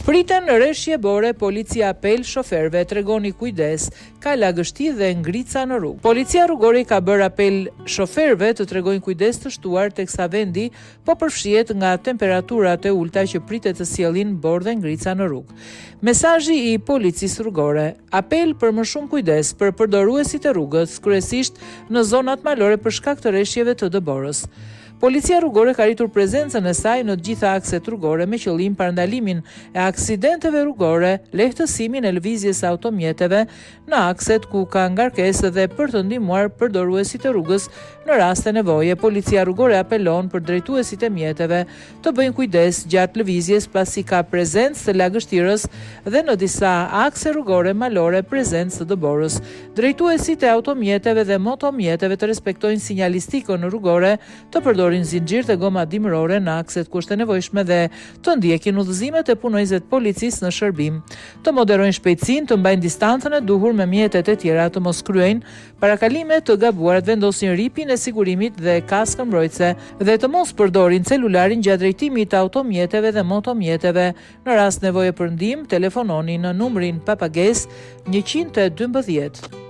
Priten rreshje bore, policia apel shoferëve tregoni kujdes, ka lagështi dhe ngrica në rrugë. Policia rrugore ka bërë apel shoferëve të tregojnë kujdes të shtuar teksa vendi po përfshihet nga temperaturat e ulta që pritet të sjellin borë dhe ngrica në rrugë. Mesazhi i policisë rrugore: apel për më shumë kujdes për përdoruesit e rrugës, kryesisht në zonat malore për shkak të rreshjeve të dëborës. Policia rrugore ka rritur prezencën e saj në të gjitha akset rrugore me qëllim parandalimin e aksidenteve rrugore, lehtësimin e lëvizjes së automjeteve në akset ku ka ngarkesë dhe për të ndihmuar përdoruesit e rrugës në rast të nevoje. Policia rrugore apelon për drejtuesit e mjeteve të bëjnë kujdes gjatë lëvizjes pasi ka prezencë të lagështirës dhe në disa akse rrugore malore prezencë të dëborës. Drejtuesit e automjeteve dhe motomjeteve të respektojnë sinjalistikën rrugore, të përdorin zinxhir të goma dimërore në akset ku është e nevojshme dhe të ndjekin udhëzimet e punonjësve të policisë në shërbim, të moderojnë shpejtësinë, të mbajnë distancën e duhur me mjetet e tjera, të mos kryejnë parakalime të gabuara, të vendosin ripin e sigurimit dhe kaskën mbrojtëse dhe të mos përdorin celularin gjatë drejtimit të automjeteve dhe motomjeteve. Në rast nevoje për ndihmë, telefononi në numrin pa pagesë 112.